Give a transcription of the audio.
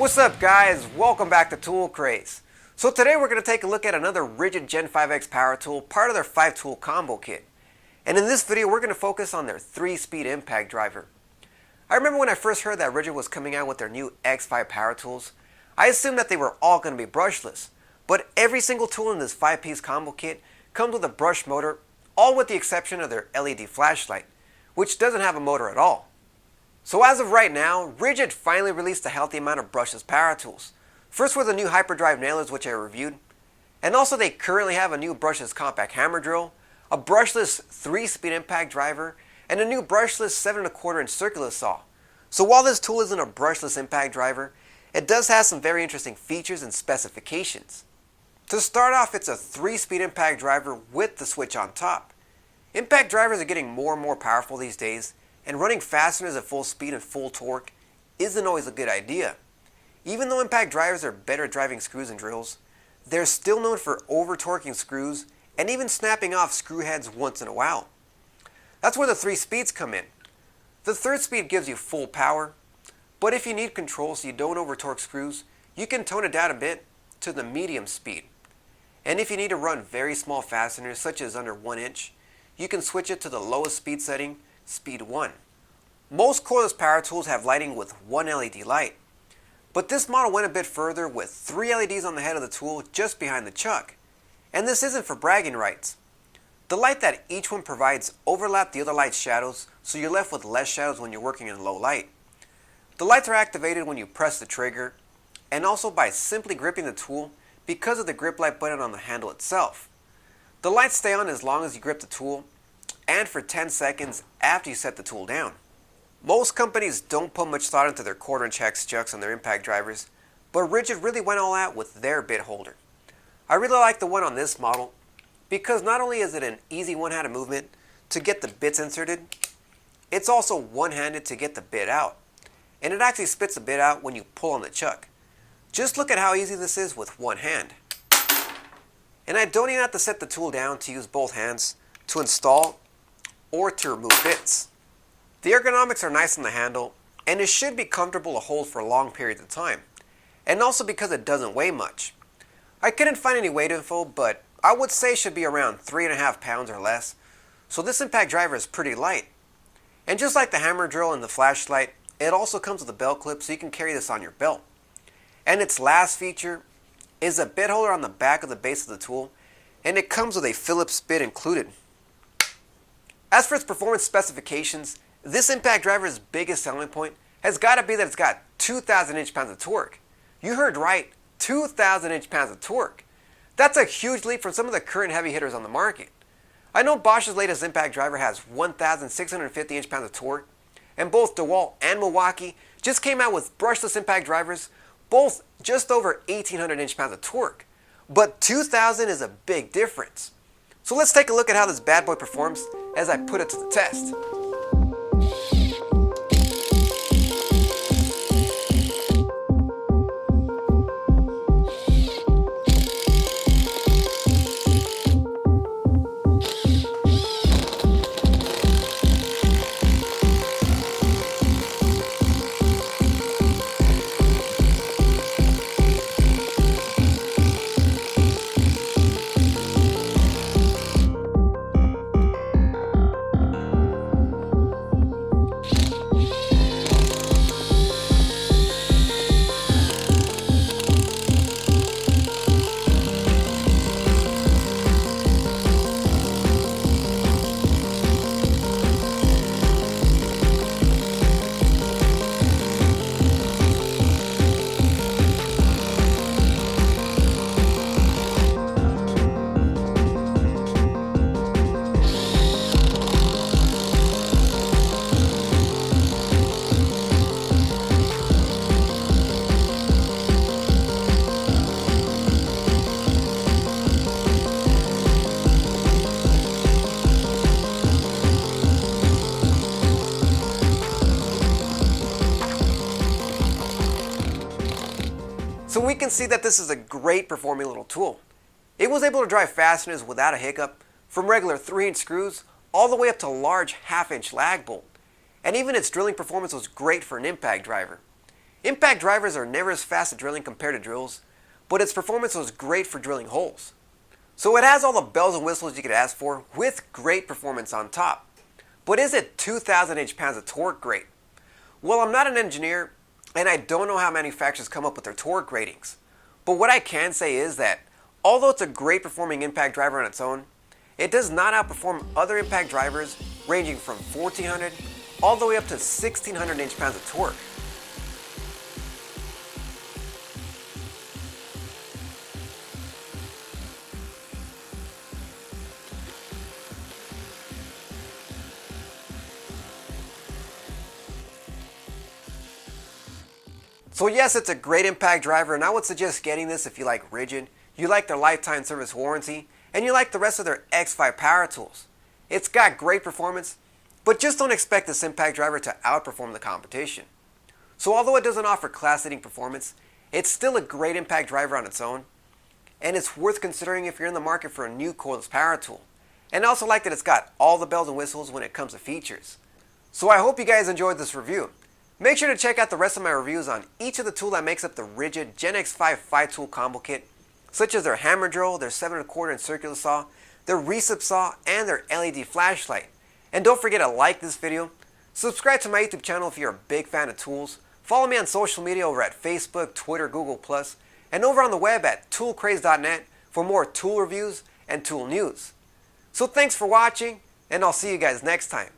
What's up guys, welcome back to Tool Craze. So today we're going to take a look at another Ridgid Gen5X power tool, part of their 5-tool combo kit. And in this video we're going to focus on their 3-speed impact driver. I remember when I first heard that Ridgid was coming out with their new X5 power tools, I assumed that they were all going to be brushless. But every single tool in this 5-piece combo kit comes with a brush motor, all with the exception of their LED flashlight, which doesn't have a motor at all. So as of right now, Ridgid finally released a healthy amount of brushless power tools. First were the new hyperdrive nailers, which I reviewed, and also they currently have a new brushless compact hammer drill, a brushless 3-speed impact driver, and a new brushless 7 1/4 inch circular saw. So while this tool isn't a brushless impact driver, it does have some very interesting features and specifications. To start off, it's a 3-speed impact driver with the switch on top. Impact drivers are getting more and more powerful these days, and running fasteners at full speed and full torque isn't always a good idea. Even though impact drivers are better at driving screws and drills, they're still known for over-torquing screws and even snapping off screw heads once in a while. That's where the 3 speeds come in. The 3rd speed gives you full power, but if you need control so you don't over-torque screws, you can tone it down a bit to the medium speed. And if you need to run very small fasteners, such as under 1 inch, you can switch it to the lowest speed setting, Speed 1. Most cordless power tools have lighting with 1 LED light, but this model went a bit further with 3 LEDs on the head of the tool just behind the chuck. And this isn't for bragging rights. The light that each one provides overlap the other light's shadows, so you're left with less shadows when you're working in low light. The lights are activated when you press the trigger, and also by simply gripping the tool because of the grip light button on the handle itself. The lights stay on as long as you grip the tool, and for 10 seconds after you set the tool down. Most companies don't put much thought into their 1/4 inch hex chucks on their impact drivers, but Ridgid really went all out with their bit holder. I really like the one on this model because not only is it an easy one-handed movement to get the bits inserted, it's also one-handed to get the bit out. And it actually spits the bit out when you pull on the chuck. Just look at how easy this is with one hand. And I don't even have to set the tool down to use both hands to install or to remove bits. The ergonomics are nice on the handle, and it should be comfortable to hold for long periods of time, and also because it doesn't weigh much. I couldn't find any weight info, but I would say it should be around 3.5 pounds or less, so this impact driver is pretty light. And just like the hammer drill and the flashlight, it also comes with a belt clip so you can carry this on your belt. And its last feature is a bit holder on the back of the base of the tool, and it comes with a Phillips bit included. As for its performance specifications, this impact driver's biggest selling point has got to be that it's got 2,000 inch-pounds of torque. You heard right, 2,000 inch-pounds of torque. That's a huge leap from some of the current heavy hitters on the market. I know Bosch's latest impact driver has 1,650 inch-pounds of torque, and both DeWalt and Milwaukee just came out with brushless impact drivers, both just over 1,800 inch-pounds of torque. But 2,000 is a big difference. So let's take a look at how this bad boy performs as I put it to the test. So we can see that this is a great performing little tool. It was able to drive fasteners without a hiccup, from regular 3-inch screws all the way up to large 1/2-inch lag bolt. And even its drilling performance was great for an impact driver. Impact drivers are never as fast at drilling compared to drills, but its performance was great for drilling holes. So it has all the bells and whistles you could ask for with great performance on top. But is it 2,000 inch-pounds of torque great? Well, I'm not an engineer and I don't know how manufacturers come up with their torque ratings. But what I can say is that although it's a great performing impact driver on its own, it does not outperform other impact drivers ranging from 1,400 all the way up to 1,600 inch-pounds of torque. So yes, it's a great impact driver, and I would suggest getting this if you like Ridgid, you like their lifetime service warranty, and you like the rest of their X5 power tools. It's got great performance, but just don't expect this impact driver to outperform the competition. So although it doesn't offer class-leading performance, it's still a great impact driver on its own, and it's worth considering if you're in the market for a new cordless power tool. And I also like that it's got all the bells and whistles when it comes to features. So I hope you guys enjoyed this review. Make sure to check out the rest of my reviews on each of the tools that makes up the Ridgid Gen5X 5-tool combo kit, such as their hammer drill, their 7¼ and circular saw, their recip saw, and their LED flashlight. And don't forget to like this video, subscribe to my YouTube channel if you're a big fan of tools, follow me on social media over at Facebook, Twitter, Google+, and over on the web at toolcraze.net for more tool reviews and tool news. So thanks for watching, and I'll see you guys next time.